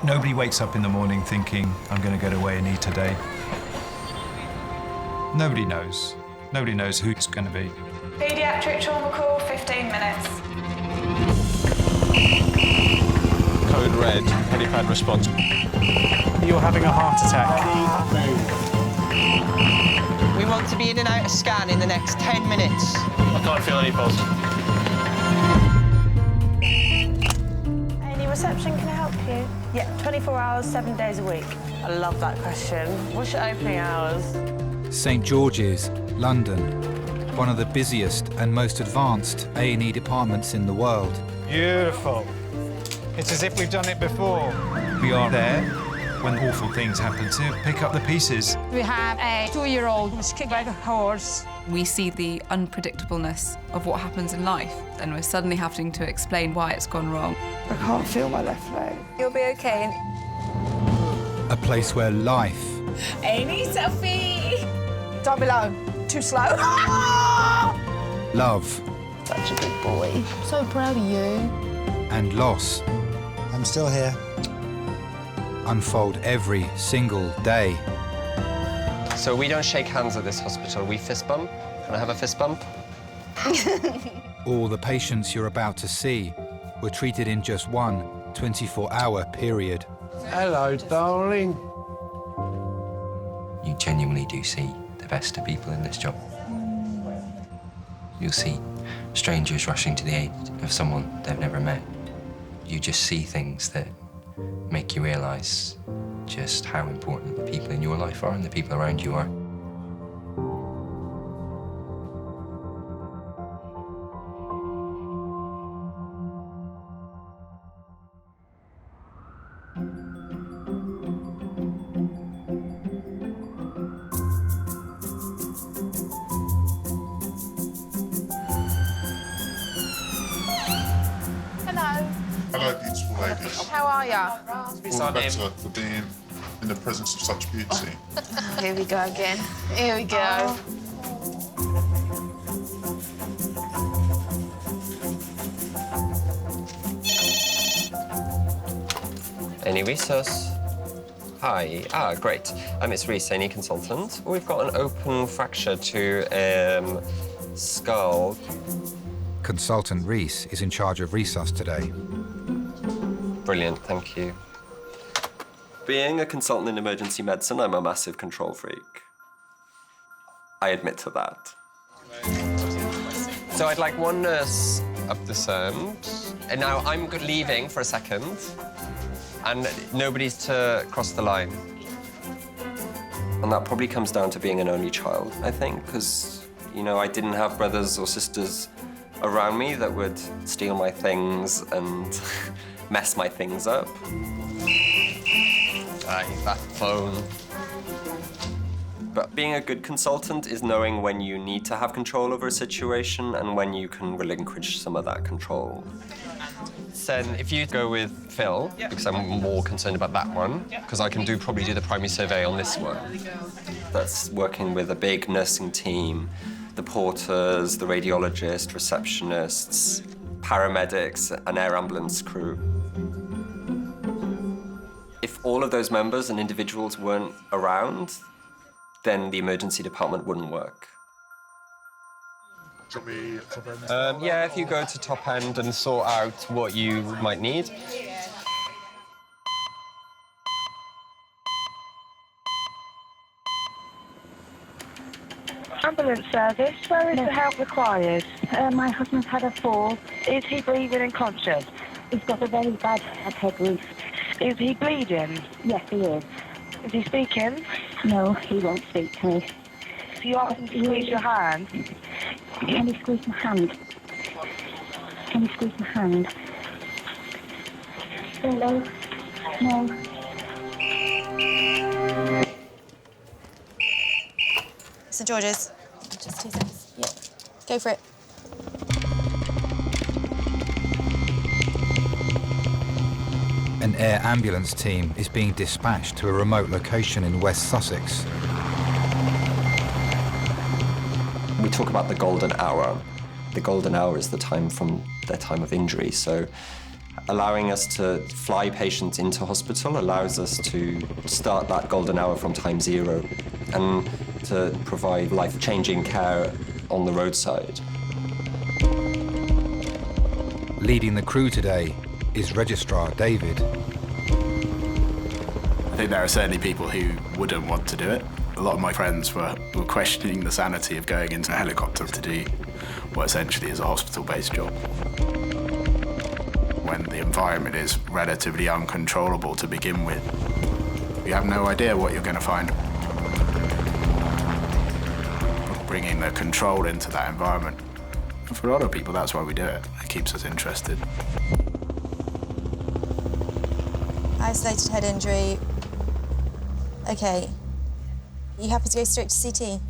Nobody wakes up in the morning thinking, I'm going to go to A&E today. Nobody knows. Nobody knows who it's going to be. Pediatric trauma call, 15 minutes. Code red, helipad response. You're having a heart attack. We want to be in and out of scan in the next 10 minutes. I can't feel any pulse. Any reception, can I help you? Yeah, 24 hours, 7 days a week. I love that question. What's your opening hours? St George's, London, one of the busiest and most advanced A&E departments in the world. Beautiful. It's as if we've done it before. We are there when awful things happen to pick up the pieces. We have a 2-year-old who was kicked by the horse. We see the unpredictableness of what happens in life, and we're suddenly having to explain why it's gone wrong. I can't feel my left leg. You'll be okay. A place where life Amy, selfie! Down below. Too slow. love Such a good boy. So proud of you. and loss I'm still here. unfold every single day. So we don't shake hands at this hospital, we fist bump. Can I have a fist bump? All the patients you're about to see were treated in just one 24-hour period. Hello, darling. You genuinely do see the best of people in this job. You'll see strangers rushing to the aid of someone they've never met. You just see things that make you realise just how important the people in your life are and the people around you are. Hello, beautiful ladies. How are ya? All the better for being in the presence of such beauty. Here we go again. Here we go. Any resource? Hi. Great. It's Reese, A&E consultant. We've got an open fracture to skull. Consultant Reese is in charge of resus today. Brilliant, thank you. Being a consultant in emergency medicine, I'm a massive control freak. I admit to that. So I'd like one nurse up this end. And now I'm leaving for a second. And nobody's to cross the line. And that probably comes down to being an only child, I think, because, you know, I didn't have brothers or sisters around me that would steal my things and mess my things up. That phone. But being a good consultant is knowing when you need to have control over a situation and when you can relinquish some of that control. Then if you go with Phil, because I'm more concerned about that one, because I can probably do the primary survey on this one. That's working with a big nursing team, the porters, the radiologist, receptionists, paramedics, an air ambulance crew. If all of those members and individuals weren't around, then the emergency department wouldn't work. Yeah, if you go to top end and sort out what you might need. Ambulance service, where is the help required? My husband's had a fall. Is he breathing and conscious? He's got a very bad head wound. Is he bleeding? Yes, he is. Is he speaking? No, he won't speak to me. So you ask him to squeeze your hand? Can you squeeze my hand? Can you squeeze my hand? Hello? No. St George's. Just 2 seconds. Yeah. Go for it. An air ambulance team is being dispatched to a remote location in West Sussex. We talk about the golden hour. The golden hour is the time from their time of injury. So Allowing us to fly patients into hospital allows us to start that golden hour from time zero and to provide life-changing care on the roadside. Leading the crew today is Registrar David. I think there are certainly people who wouldn't want to do it. A lot of my friends were questioning the sanity of going into a helicopter to do what essentially is a hospital-based job. When the environment is relatively uncontrollable to begin with, you have no idea what you're going to find. Bringing the control into that environment, for a lot of people, that's why we do it. It keeps us interested. Isolated head injury. Okay. You happy to go straight to CT?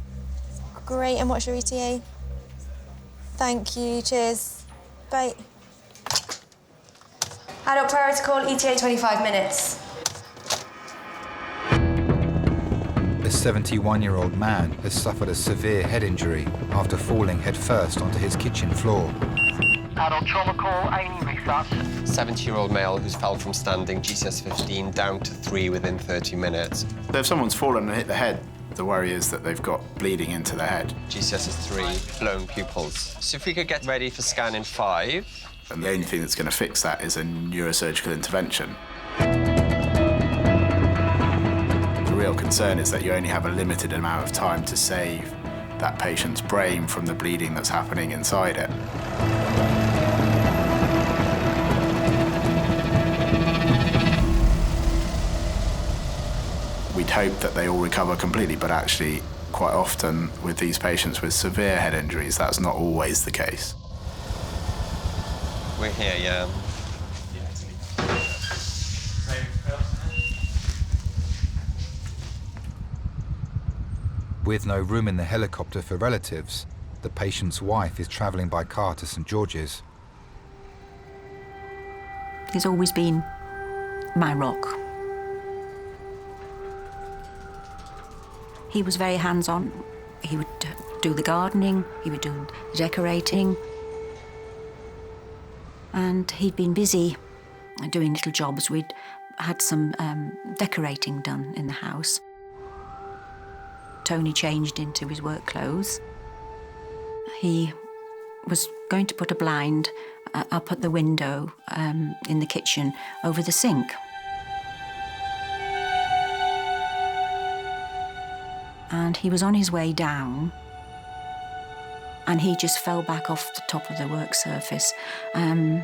Great, and what's your ETA? Thank you, cheers. Bye. Adult priority call, ETA 25 minutes. A 71-year-old man has suffered a severe head injury after falling headfirst onto his kitchen floor. Adult trauma call, A&E research. 70-year-old male who's fell from standing, GCS 15, down to 3 within 30 minutes. So if someone's fallen and hit the head, the worry is that they've got bleeding into the head. GCS is 3, blown pupils. So if we could get ready for scan in 5. And the only thing that's going to fix that is a neurosurgical intervention. The real concern is that you only have a limited amount of time to save that patient's brain from the bleeding that's happening inside it. We'd hope that they all recover completely, but actually, quite often with these patients with severe head injuries, that's not always the case. We're here, yeah. With no room in the helicopter for relatives, the patient's wife is travelling by car to St George's. He's always been my rock. He was very hands-on. He would do the gardening, he would do the decorating. And he'd been busy doing little jobs. We'd had some decorating done in the house. Tony changed into his work clothes. He was going to put a blind up at the window in the kitchen over the sink. And he was on his way down, and he just fell back off the top of the work surface. On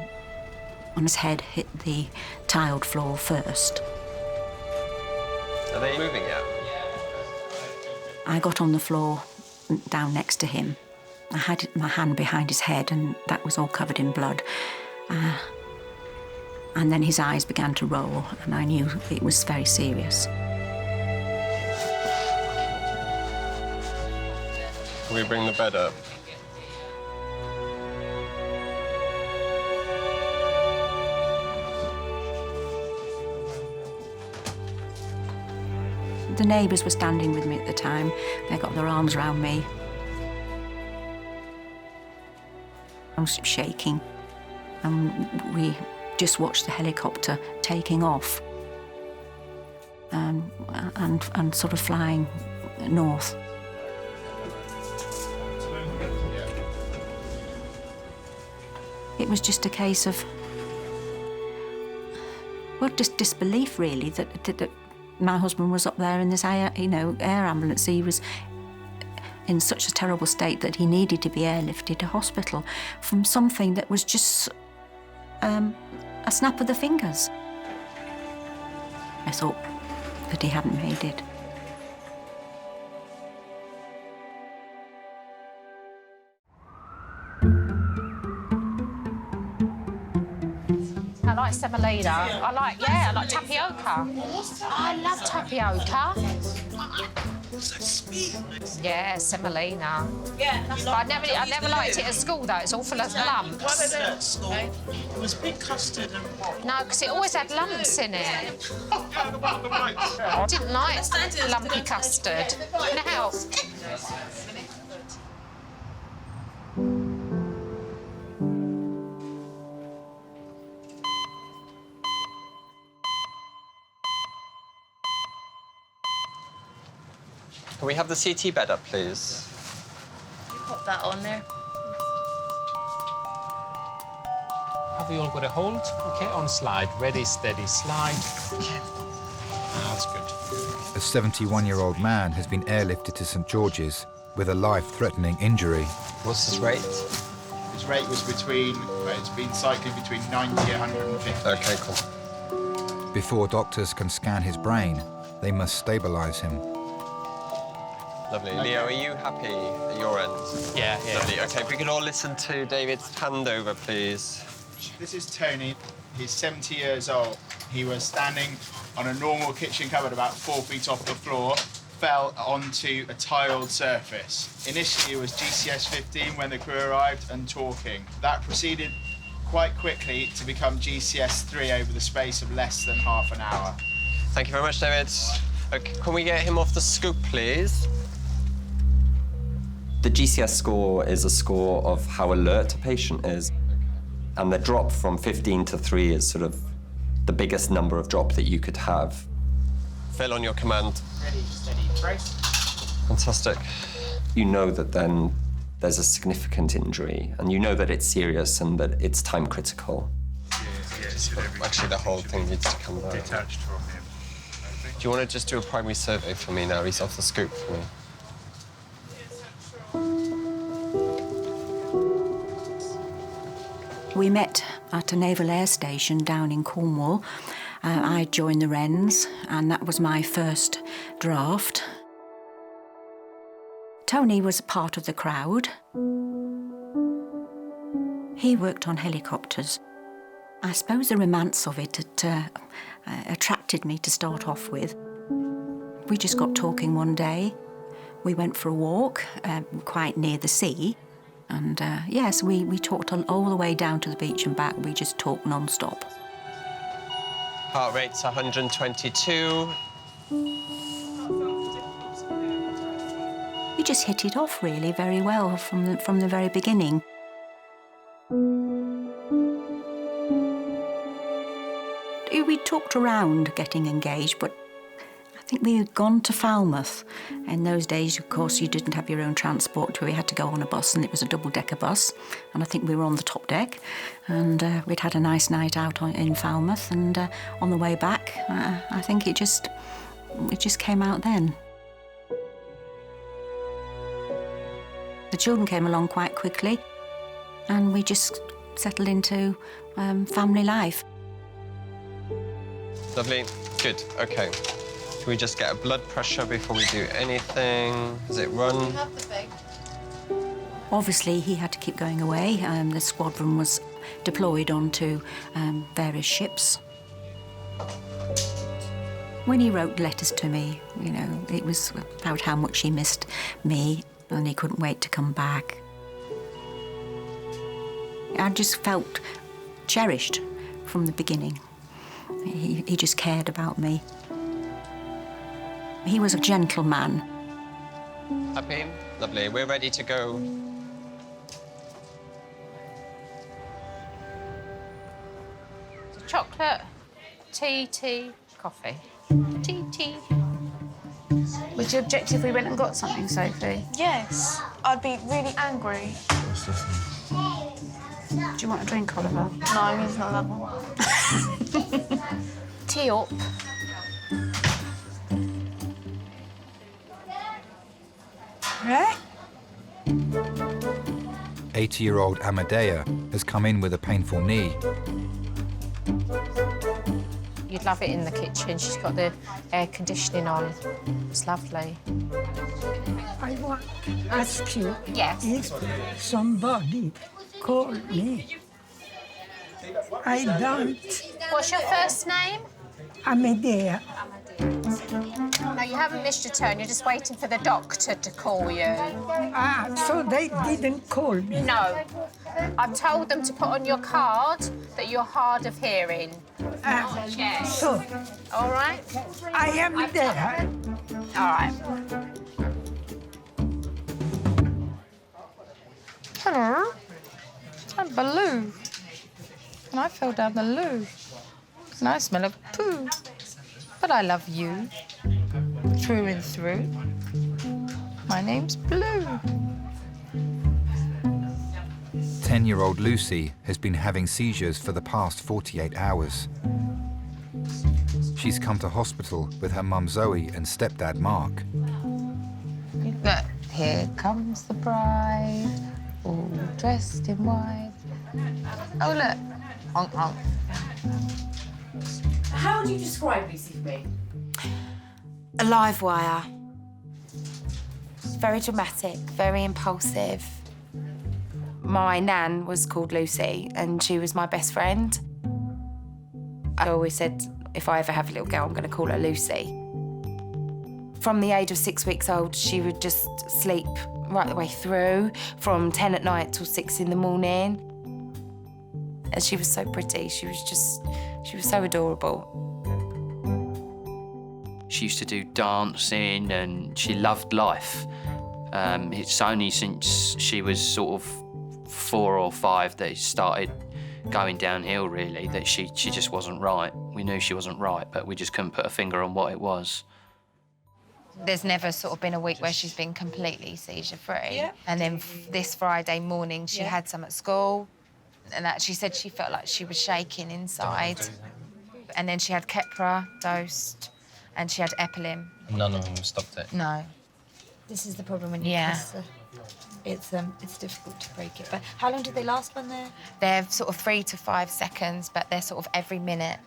his head hit the tiled floor first. Are they moving yet? I got on the floor down next to him. I had my hand behind his head, and that was all covered in blood. And then his eyes began to roll, and I knew it was very serious. Can we bring the bed up? The neighbours were standing with me at the time. They got their arms around me. I was shaking, and we just watched the helicopter taking off and sort of flying north. It was just a case of, well, just disbelief, really, that my husband was up there in this air ambulance. He was in such a terrible state that he needed to be airlifted to hospital from something that was just a snap of the fingers. I thought that he hadn't made it. I like semolina. I like tapioca. I love tapioca. Yeah, semolina. Yeah, but I never liked it at school though. It's all full of lumps. What did it at school? It was big custard and what? No, because it always had lumps in it. I didn't like lumpy custard. Can I help? Can we have the CT bed up, please? Put that on there. Have we all got a hold? OK, on slide. Ready, steady, slide. That's good. A 71-year-old man has been airlifted to St George's with a life-threatening injury. What's his rate? His rate was between, it's been cycling between 90 and 150. OK, cool. Before doctors can scan his brain, they must stabilise him. Lovely. Leo, are you happy at your end? Yeah. Lovely. OK, if we could all listen to David's handover, please. This is Tony. He's 70 years old. He was standing on a normal kitchen cupboard about 4 feet off the floor, fell onto a tiled surface. Initially, it was GCS 15 when the crew arrived and talking. That proceeded quite quickly to become GCS 3 over the space of less than half an hour. Thank you very much, David. OK, can we get him off the scoop, please? The GCS score is a score of how alert a patient is. And the drop from 15 to 3 is sort of the biggest number of drop that you could have. Phil, on your command. Ready, steady, brace. Fantastic. You know that then there's a significant injury, and you know that it's serious and that it's time critical. Yes. Actually, the whole thing needs to come down. Detached from him. Do you want to just do a primary survey for me now? He's off the scoop for me. We met at a naval air station down in Cornwall. I joined the Wrens, and that was my first draft. Tony was a part of the crowd. He worked on helicopters. I suppose the romance of it had attracted me to start off with. We just got talking one day. We went for a walk quite near the sea. And yes, we talked all the way down to the beach and back. We just talked non-stop. Heart rate's 122. We just hit it off really very well from the very beginning. We talked around getting engaged, but I think we had gone to Falmouth. In those days, of course, you didn't have your own transport. We had to go on a bus, and it was a double-decker bus. And I think we were on the top deck, and we'd had a nice night out in Falmouth. And on the way back, I think it just came out then. The children came along quite quickly, and we just settled into family life. Lovely. Good. OK. Can we just get a blood pressure before we do anything? Does it run? Obviously, he had to keep going away. The squadron was deployed onto various ships. When he wrote letters to me, you know, it was about how much he missed me and he couldn't wait to come back. I just felt cherished from the beginning. He just cared about me. He was a gentleman. Happy? Lovely. We're ready to go. Chocolate, tea, coffee. Tea. Would you object if we went and got something, Sophie? Yes. I'd be really angry. Do you want a drink, Oliver? No, he's not that one. Tea up. Right? 80-year-old Amadea has come in with a painful knee. You'd love it in the kitchen. She's got the air conditioning on. It's lovely. I want to ask you Yes. if somebody called me. I don't. What's your first name? Amadea. No, you haven't missed your turn. You're just waiting for the doctor to call you. Ah, so they didn't call me. No. I've told them to put on your card that you're hard of hearing. Yes. So, all right? I am there. All right. Hello. It's a balloon. And I fell down the loo. And I smell of poo. But I love you. Through and through. My name's Blue. 10-year-old Lucy has been having seizures for the past 48 hours. She's come to hospital with her mum Zoe and stepdad Mark. Look, here comes the bride, all dressed in white. Oh, look. Honk, honk. How would you describe Lucy for me? A live wire. Very dramatic, very impulsive. My nan was called Lucy, and she was my best friend. I always said, if I ever have a little girl, I'm going to call her Lucy. From the age of 6 weeks old, she would just sleep right the way through, from 10 at night till 6 in the morning. And she was so pretty. She was so adorable. She used to do dancing and she loved life. It's only since she was sort of 4 or 5 that it started going downhill, really, that she just wasn't right. We knew she wasn't right, but we just couldn't put a finger on what it was. There's never sort of been a week where she's been completely seizure-free. Yeah. And then this Friday morning, she had some at school, and that she said she felt like she was shaking inside. And then she had Keppra dosed, and she had Epilim. None of them stopped it. No. This is the problem when you press the... It's difficult to break it. But how long do they last when they're... They're sort of 3 to 5 seconds, but they're sort of every minute.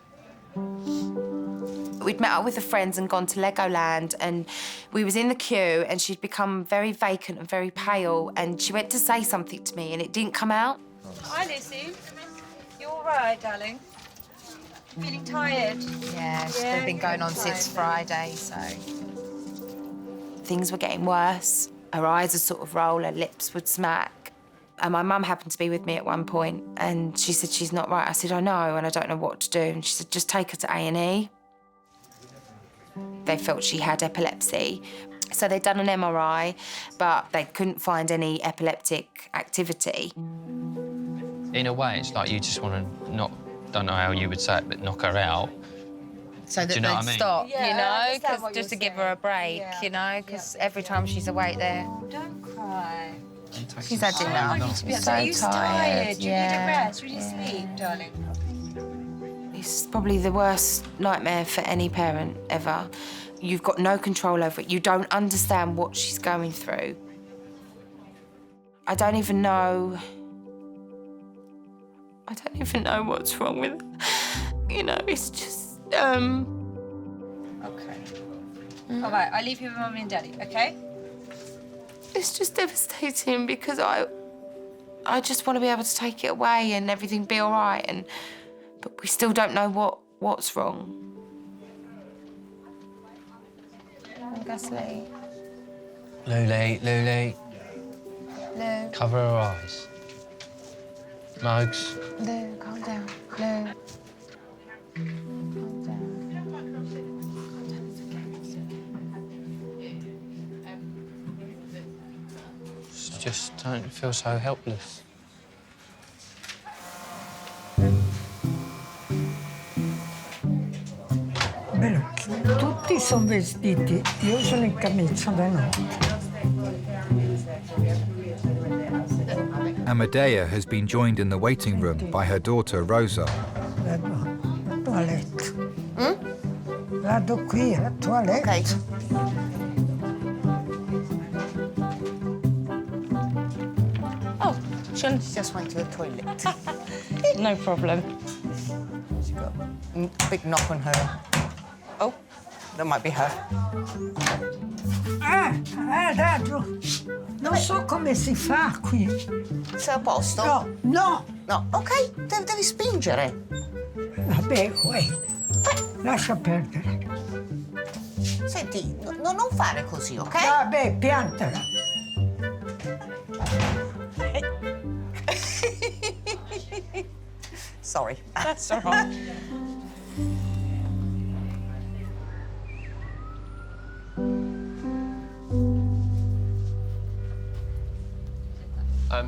We'd met up with the friends and gone to Legoland, and we was in the queue, and she'd become very vacant and very pale, and she went to say something to me, and it didn't come out. Hi, Lucy. You all right, darling? Feeling tired? Yeah, they've been going on since Friday, so... Things were getting worse. Her eyes would sort of roll, her lips would smack. And my mum happened to be with me at one point, and she said, she's not right. I said, I know, and I don't know what to do. And she said, just take her to A&E. They felt she had epilepsy. So they'd done an MRI, but they couldn't find any epileptic activity. In a way, it's like you just want to don't know how you would say it, but knock her out. So that Do you know they'd what I mean? stop, Yeah, you I know, understand what just to you're give her a break, you know, because every time she's awake there... Don't cry. She's had enough. She's Are you so tired? You need a yeah. rest. You need sleep, darling. It's probably the worst nightmare for any parent ever. You've got no control over it. You don't understand what she's going through. I don't even know what's wrong with her. You know, it's just, Okay. All right, I'll leave you with Mummy and Daddy, okay? It's just devastating because I just want to be able to take it away and everything be all right, but we still don't know what's wrong. Gasly. Lulu. Lou. Cover her eyes. Mugs. Lou, calm down. Lou. Just don't feel so helpless. Bello, tutti sono vestiti, io sono in camicia da notte. Amadea has been joined in the waiting room by her daughter Rosa. La toilette. Vado qui alla toilette. Oh, she just went to the toilet. No problem. She got a big knock on her. Oh, that might be her. Daggio. Non so come si fa qui. Sei a posto? No. No, ok, devi spingere. Vabbè, lascia perdere. Senti, non fare così, ok? Vabbè, piantala. Sorry. That's all right.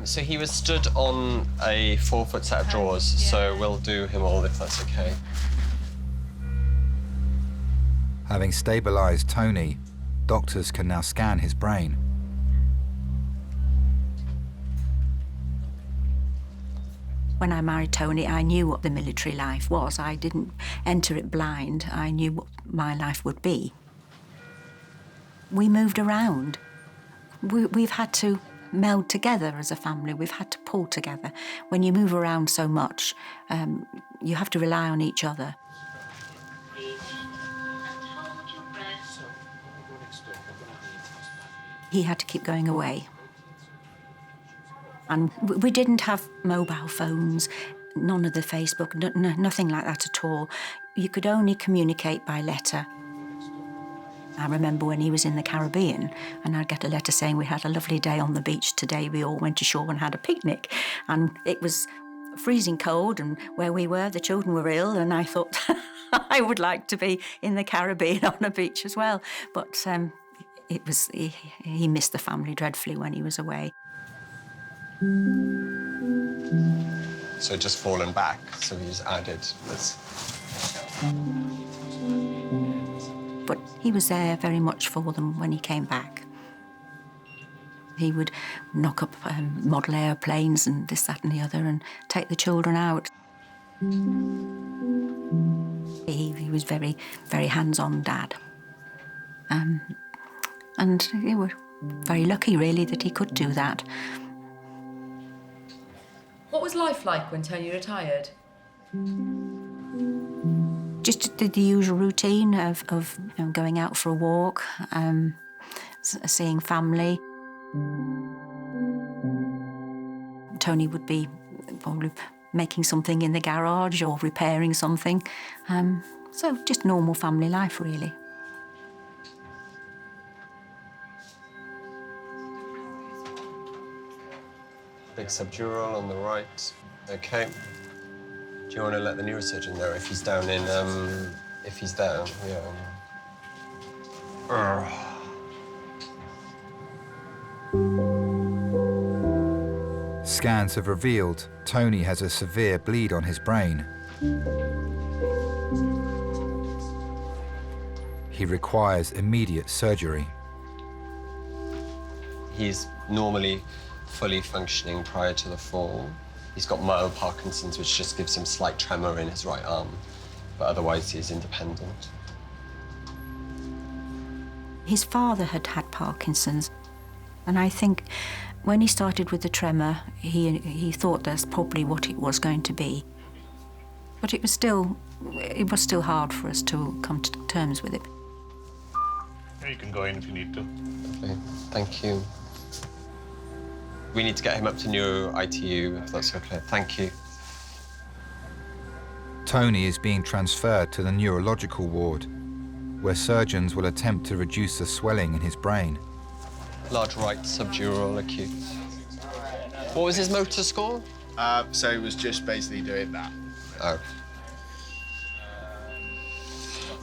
So he was stood on a 4-foot set of drawers, so we'll do him all if that's okay. Having stabilised Tony, doctors can now scan his brain. When I married Tony, I knew what the military life was. I didn't enter it blind. I knew what my life would be. We moved around. We've had to meld together as a family. We've had to pull together. When you move around so much, you have to rely on each other. He had to keep going away. And we didn't have mobile phones, none of the Facebook, nothing like that at all. You could only communicate by letter. I remember when he was in the Caribbean, and I'd get a letter saying we had a lovely day on the beach today. We all went ashore and had a picnic. And it was freezing cold, and where we were, the children were ill, and I thought I would like to be in the Caribbean on a beach as well. But he missed the family dreadfully when he was away. So just fallen back, so he's added this. But he was there very much for them when he came back. He would knock up model airplanes and this, that and the other and take the children out. He was very, very hands-on dad. And we were very lucky, really, that he could do that. What was life like when Tony retired? Just the usual routine of going out for a walk, seeing family. Tony would be probably making something in the garage or repairing something. So just normal family life, really. Big subdural on the right. Okay. Do you want to let the neurosurgeon know if he's down in, if he's down? Yeah. Scans have revealed Tony has a severe bleed on his brain. He requires immediate surgery. He's normally fully functioning prior to the fall. He's got mild Parkinson's, which just gives him slight tremor in his right arm, but otherwise he's independent. His father had had Parkinson's, and I think when he started with the tremor, he thought that's probably what it was going to be. But it was still hard for us to come to terms with it. You can go in if you need to. Okay, thank you. We need to get him up to neuro ITU, if that's okay. Thank you. Tony is being transferred to the neurological ward, where surgeons will attempt to reduce the swelling in his brain. Large right subdural acute. What was his motor score? So he was just basically doing that. Oh.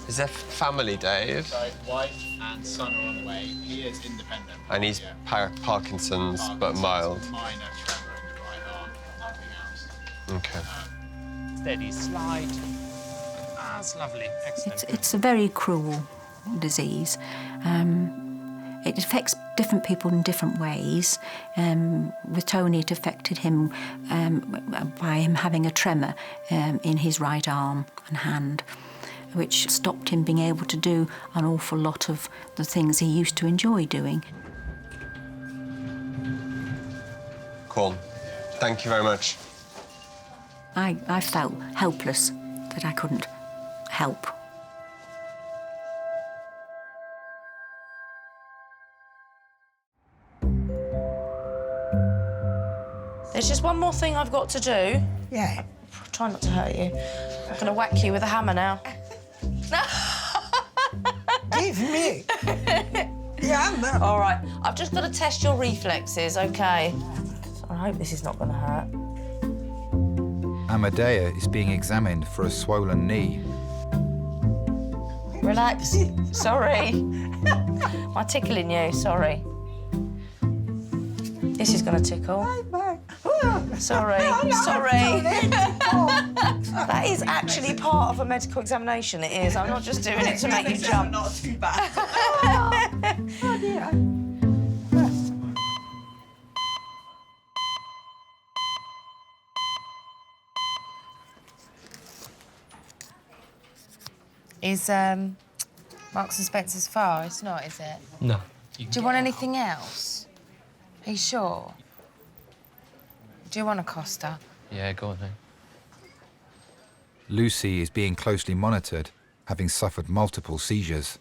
Is there family, Dave? So wife and son are on the way. He is independent. And he's Parkinson's, but mild. Minor tremor in the right arm, nothing else. Okay. Steady slide. That's lovely. Excellent. It's a very cruel disease. It affects different people in different ways. With Tony, it affected him by him having a tremor in his right arm and hand, which stopped him being able to do an awful lot of the things he used to enjoy doing. Cool. Thank you very much. I felt helpless that I couldn't help. There's just one more thing I've got to do. Yeah. Try not to hurt you. I'm going to whack you with a hammer now. Give me. Yeah, All right. I've just got to test your reflexes, OK? So I hope this is not going to hurt. Amadea is being examined for a swollen knee. Relax. Sorry. Am I tickling you? Sorry. This is going to tickle. Sorry. Sorry. That is actually part of a medical examination, it is. I'm not just doing it to make you jump. Not too bad. Oh, dear. Is Marks and Spencer's far? It's not, is it? No. Do you want anything else? Are you sure? Do you want a Costa? Yeah, go on then. Lucy is being closely monitored, having suffered multiple seizures.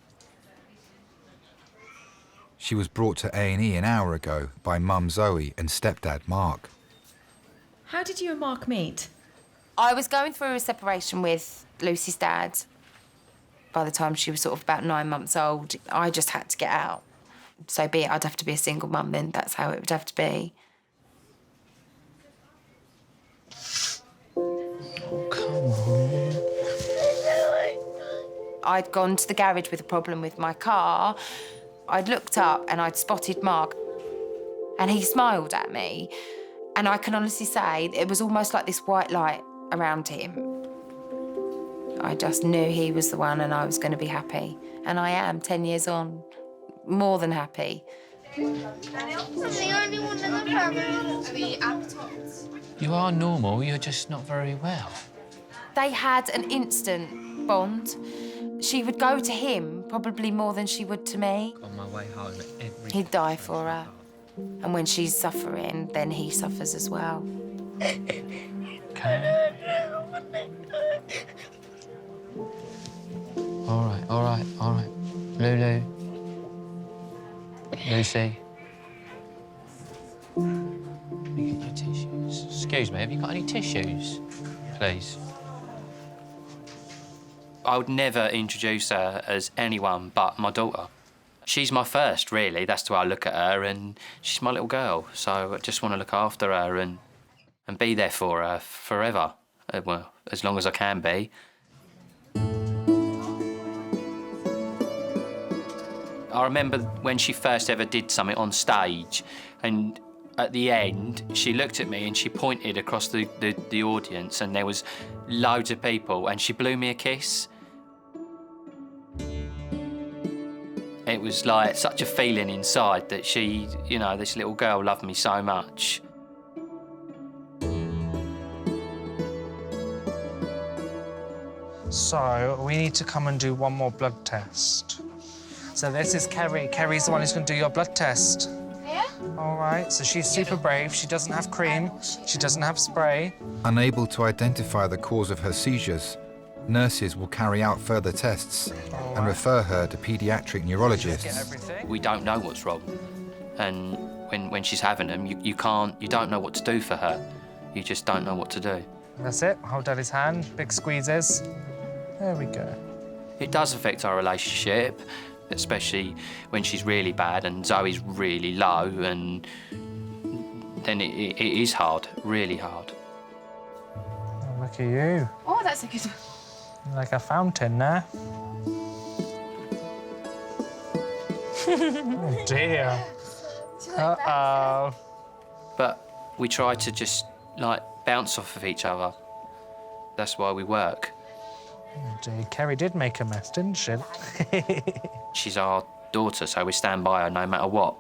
She was brought to A&E an hour ago by Mum Zoe and stepdad Mark. How did you and Mark meet? I was going through a separation with Lucy's dad. By the time she was sort of about 9 months old, I just had to get out. So be it, I'd have to be a single mum then, that's how it would have to be. Oh, come on. I'd gone to the garage with a problem with my car. I'd looked up and I'd spotted Mark, and he smiled at me. And I can honestly say it was almost like this white light around him. I just knew he was the one and I was going to be happy. And I am, 10 years on, more than happy. I'm the only one in the family. You are normal, you're just not very well. They had an instant bond. She would go to him probably more than she would to me. On my way home, He'd die for her. And when she's suffering, then he suffers as well. Okay. All right. Lulu. Lucy. Let me get your tissues. Excuse me, have you got any tissues, please? I would never introduce her as anyone but my daughter. She's my first, really. That's the way I look at her, and she's my little girl. So I just want to look after her and be there for her forever. Well, as long as I can be. I remember when she first ever did something on stage, and at the end, she looked at me and she pointed across the audience, and there was loads of people, and she blew me a kiss. It was like such a feeling inside that she, you know, this little girl loved me so much. So we need to come and do one more blood test. So this is Kerry. Kerry's the one who's going to do your blood test. Yeah? All right, so she's super brave. She doesn't have cream. She doesn't have spray. Unable to identify the cause of her seizures, nurses will carry out further tests and refer her to pediatric neurologists. We don't know what's wrong, and when she's having them, you don't know what to do for her. You just don't know what to do. That's it. Hold Daddy's hand. Big squeezes. There we go. It does affect our relationship, especially when she's really bad and Zoe's really low, and then it is hard, really hard. Oh, look at you. Oh, that's a good one. Like a fountain there. Oh, dear. Uh-oh. But we try to just, like, bounce off of each other. That's why we work. Oh, dear. Kerry did make a mess, didn't she? She's our daughter, so we stand by her no matter what.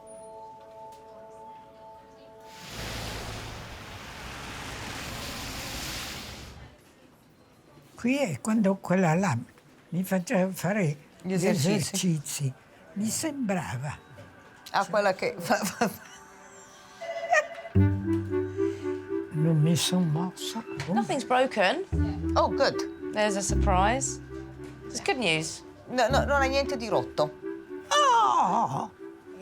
Qui è quando quella là mi faceva fare gli esercizi. Mi sembrava. Ah, quella che... Non mi sono mossa. Nothing's broken. Oh, good. There's a surprise. It's good news. No, non hai niente di rotto. Oh,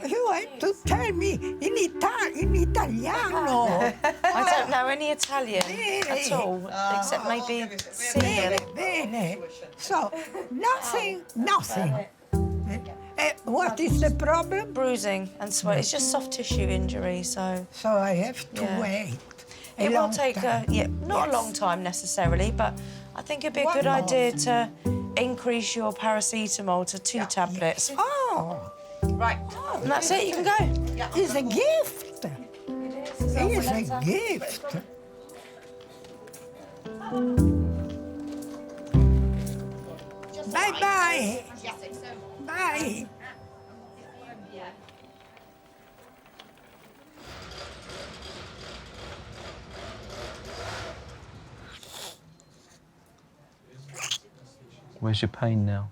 you have to tell me in italiano. I don't know any Italian at all, except maybe singing. Bene. So, nothing. What is the problem? Bruising and swelling. It's just soft tissue injury, so... So I have to wait. It will take, not a long time necessarily, but I think it'd be a good idea to increase your paracetamol to 2 tablets. Oh. Right. And that's it, you can go. It's a gift. It's a gift. Bye-bye. Bye. Where's your pain now?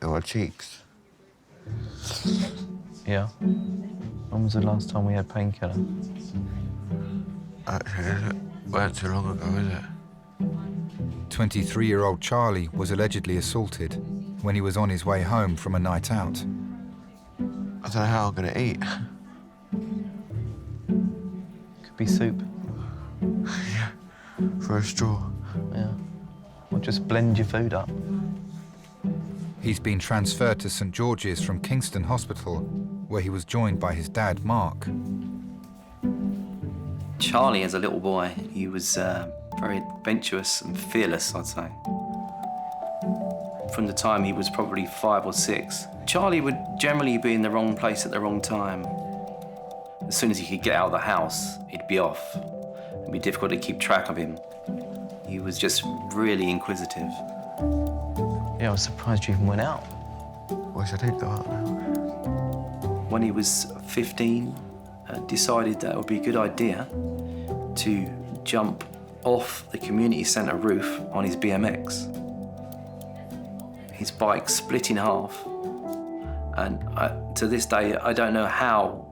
In my cheeks. Yeah. When was the last time we had painkiller? Actually, it weren't too long ago, is it? 23-year-old Charlie was allegedly assaulted when he was on his way home from a night out. I don't know how I'm gonna eat. Could be soup. Yeah, for a straw. Yeah. Or just blend your food up. He's been transferred to St George's from Kingston Hospital, where he was joined by his dad, Mark. Charlie, as a little boy, he was very adventurous and fearless, I'd say. From the time he was probably 5 or 6, Charlie would generally be in the wrong place at the wrong time. As soon as he could get out of the house, he'd be off. It'd be difficult to keep track of him. He was just really inquisitive. Yeah, I was surprised you even went out. Wish I did go out now. When he was 15, decided that it would be a good idea to jump off the community centre roof on his BMX. His bike split in half, and to this day, I don't know how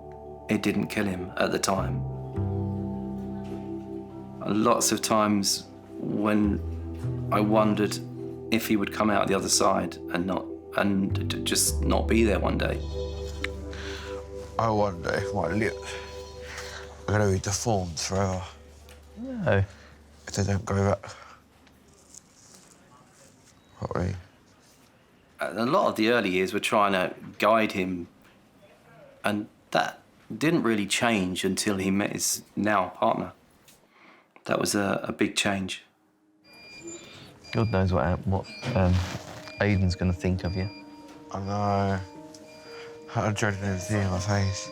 it didn't kill him at the time. Lots of times when I wondered if he would come out the other side and just not be there one day. I wonder if my lips are going to be deformed forever. No. If they don't grow back properly. A lot of the early years were trying to guide him, and that didn't really change until he met his now partner. That was a big change. God knows what Aiden's going to think of you. I know. I'm dreading everything in my face.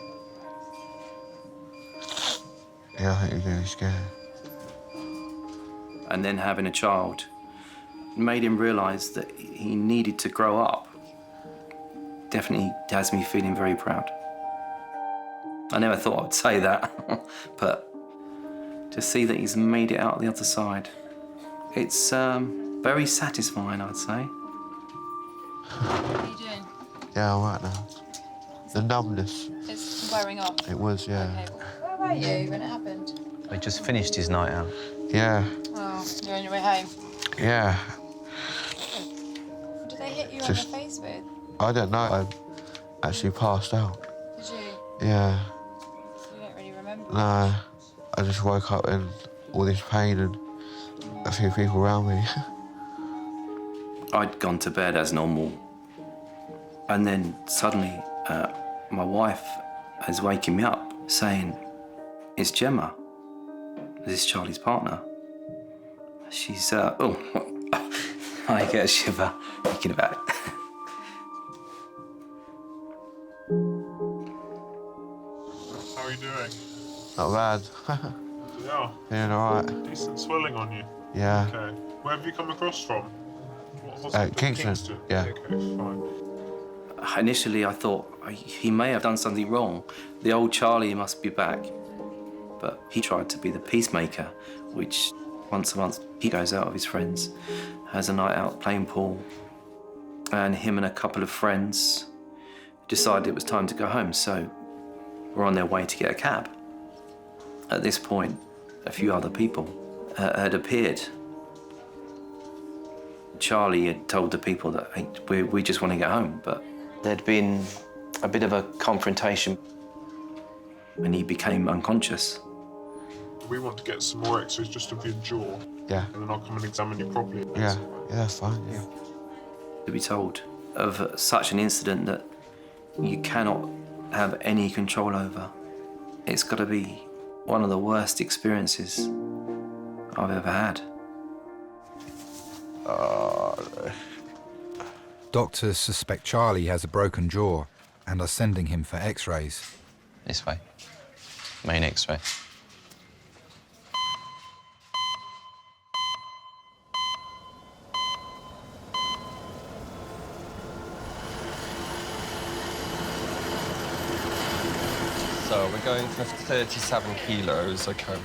Yeah, I think he's going to be scared. And then having a child made him realise that he needed to grow up. Definitely has me feeling very proud. I never thought I would say that, but to see that he's made it out the other side, it's very satisfying, I'd say. What are you doing? Yeah, I'm right now. The numbness. It's wearing off. It was, yeah. Okay. Where were you when it happened? He just finished his night out. Yeah. Oh, you're on your way home. Yeah. What did they hit you on Just- the face with? I don't know. I actually passed out. Did you? Yeah. You don't really remember? No. I just woke up in all this pain and a few people around me. I'd gone to bed as normal, and then suddenly my wife is waking me up saying, "It's Gemma. This is Charlie's partner." She's, oh, I get a shiver thinking about it. How are you doing? Not bad. Yeah. Feeling all right. Decent swelling on you. Yeah. Okay. Where have you come across from? What hospital? Kingston. Yeah. Okay, fine. Initially, I thought he may have done something wrong. The old Charlie must be back. But he tried to be the peacemaker, which once a month he goes out with his friends, has a night out playing pool, and him and a couple of friends decided it was time to go home, so were on their way to get a cab. At this point, a few other people had appeared. Charlie had told the people that, hey, we just want to get home, but there'd been a bit of a confrontation and he became unconscious. We want to get some more X-rays just of your jaw. Yeah. And then I'll come and examine you properly. Yeah. Yeah, that's fine, yeah. To be told of such an incident that you cannot have any control over. It's got to be one of the worst experiences I've ever had. Doctors suspect Charlie has a broken jaw and are sending him for X-rays. This way. Main X-ray. So we're going for 37 kilos, okay.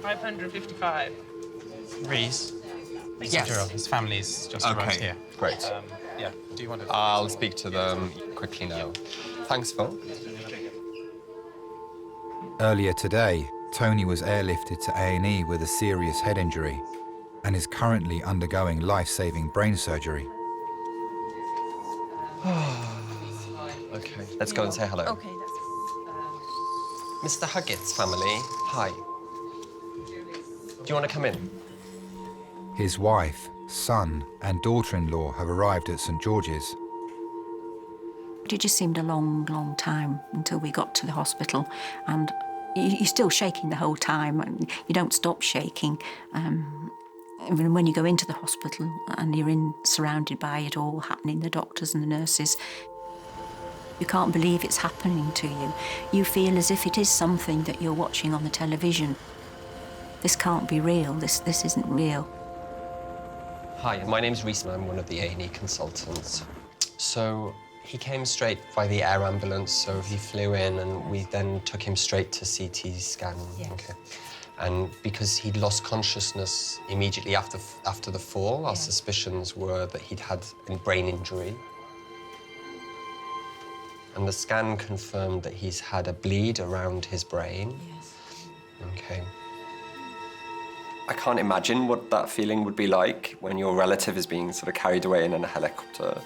555. Reese, Yes. His family's just arrived here. Great. Yeah. Do you want to? I'll speak to them quickly now. Thanks, Phil. Earlier today, Tony was airlifted to A&E with a serious head injury and is currently undergoing life-saving brain surgery. Okay, let's go and say hello. Okay, Mr. Huggett's family, hi. Do you want to come in? His wife, son and daughter-in-law have arrived at St George's. It just seemed a long, long time until we got to the hospital, and you're still shaking the whole time, and you don't stop shaking. Even when you go into the hospital and you're surrounded by it all happening, the doctors and the nurses, you can't believe it's happening to you. You feel as if it is something that you're watching on the television. This can't be real. This isn't real. Hi, my name's Reese and I'm one of the A&E consultants. So he came straight by the air ambulance, so he flew in and we then took him straight to CT scan. Yes. Okay. And because he'd lost consciousness immediately after the fall, our suspicions were that he'd had a brain injury. And the scan confirmed that he's had a bleed around his brain. Yes. Okay. I can't imagine what that feeling would be like when your relative is being sort of carried away in a helicopter.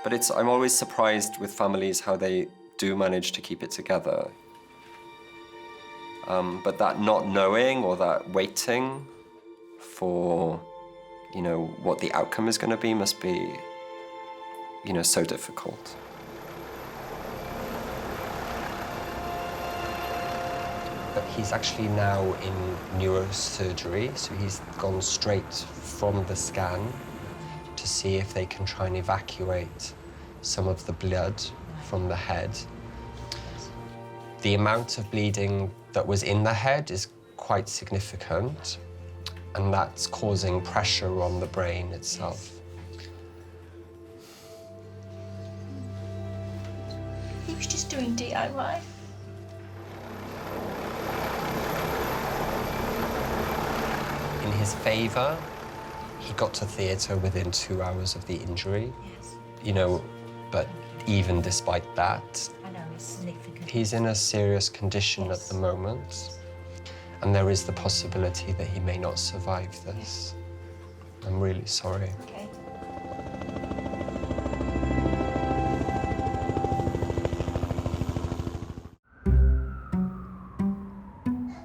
But I'm always surprised with families how they do manage to keep it together. But that not knowing or that waiting for, you know, what the outcome is going to be must be, you know, so difficult. But he's actually now in neurosurgery, so he's gone straight from the scan to see if they can try and evacuate some of the blood from the head. The amount of bleeding that was in the head is quite significant, and that's causing pressure on the brain itself. He was just doing DIY. In his favour, he got to theatre within 2 hours of the injury. Yes. You know, but even despite that, I know, it's significant. he's in a serious condition at the moment, and there is the possibility that he may not survive this. I'm really sorry. Okay.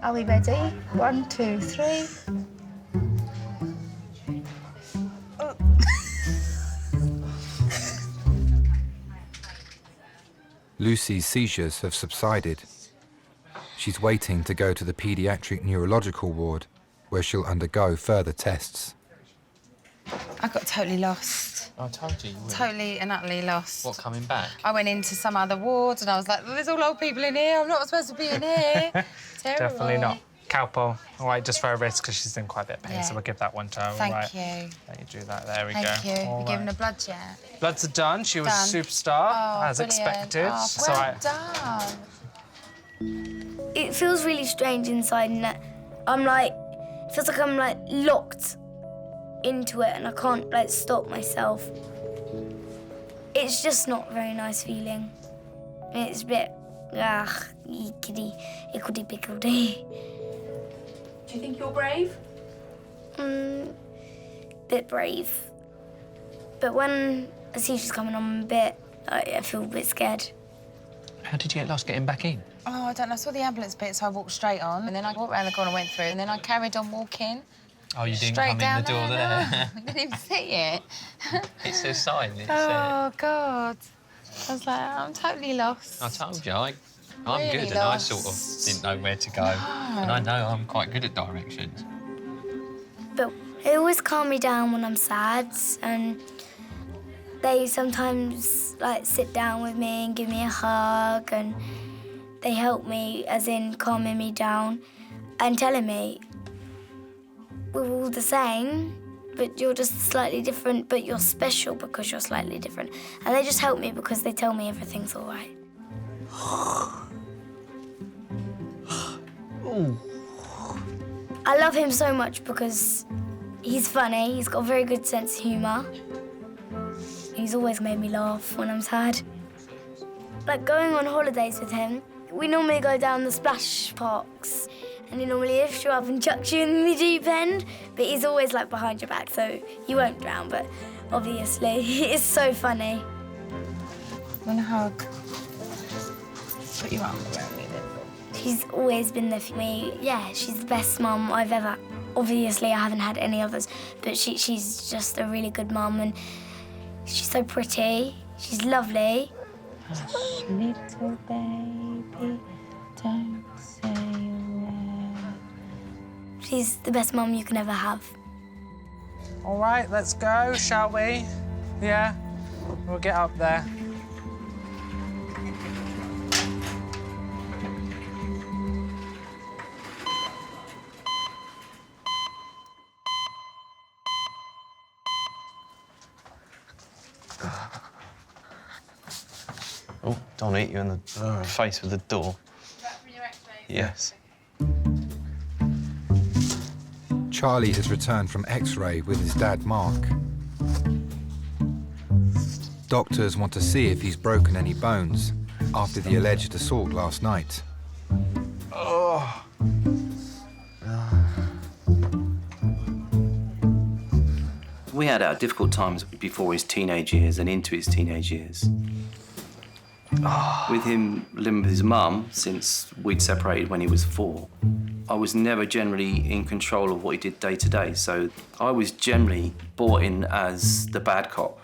Are we ready? 1, 2, 3. Lucy's seizures have subsided. She's waiting to go to the Pediatric neurological ward, where she'll undergo further tests. I got totally lost. I told you. Totally and utterly lost. What, coming back? I went into some other wards and I was like, there's all old people in here. I'm not supposed to be in here. Terrible. Definitely not. Calpol, all right, just for her wrist, because she's in quite a bit of pain, Yeah. so we'll give that one to her. Thank all right. you. Let you do that. There we Thank go. you. All You're giving her blood yet? Bloods are done. She was Done. a superstar, as Brilliant. expected. Oh, So well done. It feels really strange inside, and I'm like, it feels like I'm like locked into it, and I can't like stop myself. It's just not a very nice feeling. It's a bit, ickity-pickledy. Do you think you're brave? Bit brave. But when a seizure's coming on I feel a bit scared. How did you get lost getting back in? Oh, I don't know. I saw the ambulance bit, so I walked straight on. And then I walked around the corner, went through, and then I carried on walking. Oh, you didn't Straight come down in the door there. I didn't even see it. It says sign. Oh, God. I was like, I'm totally lost. I told you, I'm Really good, and I sort of didn't know where to go. And I know I'm quite good at directions. But they always calm me down when I'm sad, and they sometimes like sit down with me and give me a hug, and they help me, as in calming me down and telling me we're all the same, but you're just slightly different, but you're special because you're slightly different. And they just help me because they tell me everything's all right. I love him so much because He's funny, he's got a very good sense of humour. He's always made me laugh when I'm sad. Like going on holidays with him, we normally go down the splash parks and he normally lifts you up and chucks you in the deep end, but he's always like behind your back, so you won't drown, but obviously it's so funny. Want a hug? Put your arm around me then. She's always been there for me. Yeah, she's the best mum I've ever. Obviously, I haven't had any others, but she's just a really good mum, and she's so pretty. She's lovely. Hush, little baby, don't say a word. She's the best mum you can ever have. All right, let's go, shall we? Yeah? We'll get up there. Oh, don't hit you in the face with the door. Yes. Charlie has returned from X-ray with his dad, Mark. Doctors want to see if he's broken any bones after the alleged assault last night. Oh. We had our difficult times before his teenage years and into his teenage years. With him living with his mum since we'd separated when he was 4, I was never generally in control of what he did day to day, so I was generally brought in as the bad cop.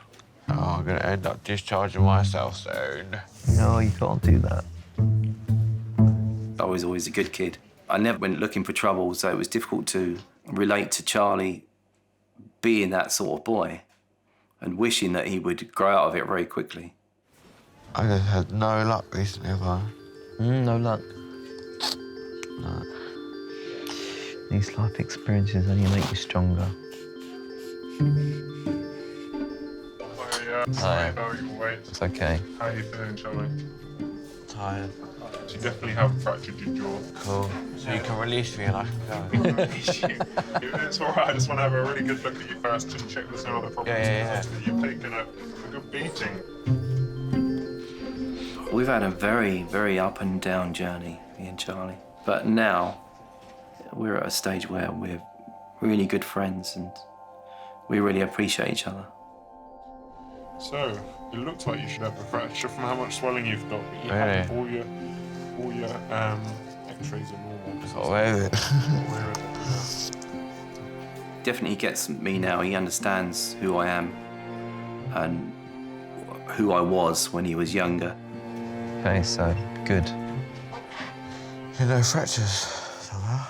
Oh, I'm gonna end up discharging myself soon. No, you can't do that. I was always a good kid. I never went looking for trouble, so it was difficult to relate to Charlie being that sort of boy and wishing that he would grow out of it very quickly. I just had no luck recently, have I? No luck. No. These life experiences only make you stronger. Sorry about your weight. It's okay. How are you feeling, Charlie? Tired. So you definitely have fractured your jaw. Cool. So you can release me and I can go. It's all right. I just want to have a really good look at you first, just check there's no other problems. Yeah. You've taken a good beating. We've had a very, very up and down journey, me and Charlie. But now we're at a stage where we're really good friends and we really appreciate each other. So, it looks like you should have a fracture from how much swelling you've got. But you Really? have all your X-rays are normal. Got away with it. Definitely gets me now. He understands who I am and who I was when he was younger. Okay, so good. No fractures somehow.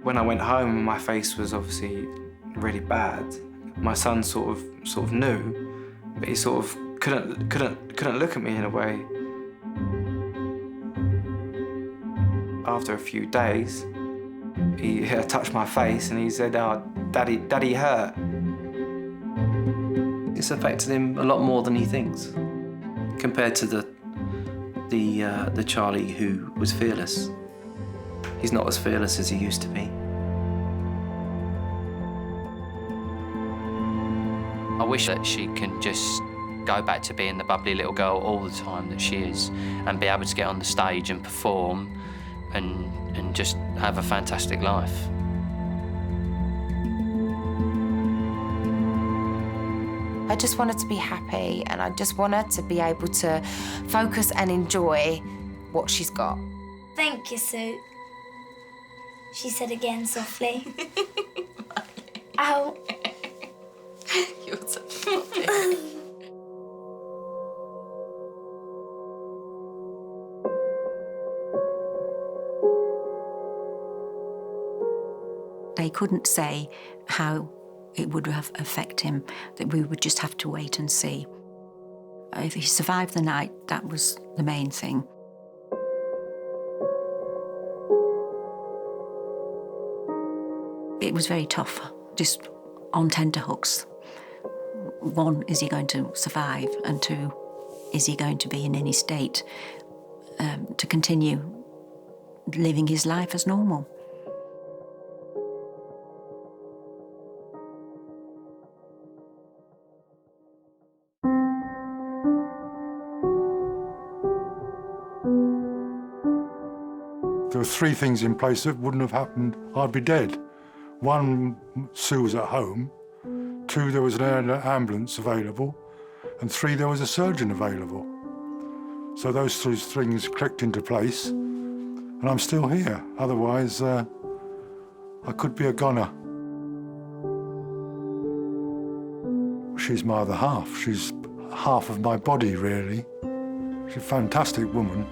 When I went home, my face was obviously really bad. My son sort of knew, but he sort of couldn't look at me in a way. After a few days, he touched my face and he said, "Oh, Daddy hurt." It's affected him a lot more than he thinks, compared to the Charlie who was fearless. He's not as fearless as he used to be. I wish that she can just go back to being the bubbly little girl all the time that she is and be able to get on the stage and perform and just have a fantastic life. I just want her to be happy and I just want her to be able to focus and enjoy what she's got. Thank you, Sue. She said again softly. Ow. You're such a puppy. They couldn't say how it would have affected him, that we would just have to wait and see. If he survived the night, that was the main thing. It was very tough, just on tenterhooks. One, is he going to survive? And two, is he going to be in any state to continue living his life as normal? There were 3 things in place that wouldn't have happened. I'd be dead. 1, Sue was at home. 2, there was an ambulance available. And 3, there was a surgeon available. So those 3 things clicked into place, and I'm still here. Otherwise, I could be a goner. She's my other half. She's half of my body, really. She's a fantastic woman.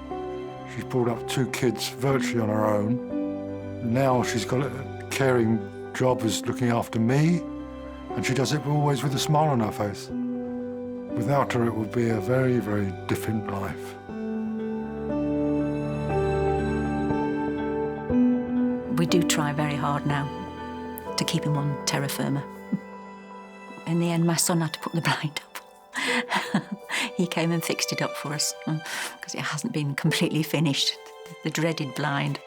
She's brought up 2 kids virtually on her own. Now she's got a caring job as looking after me, and she does it always with a smile on her face. Without her, it would be a very, very different life. We do try very hard now to keep him on terra firma. In the end, my son had to put the blind up. He came and fixed it up for us because it hasn't been completely finished, the dreaded blind.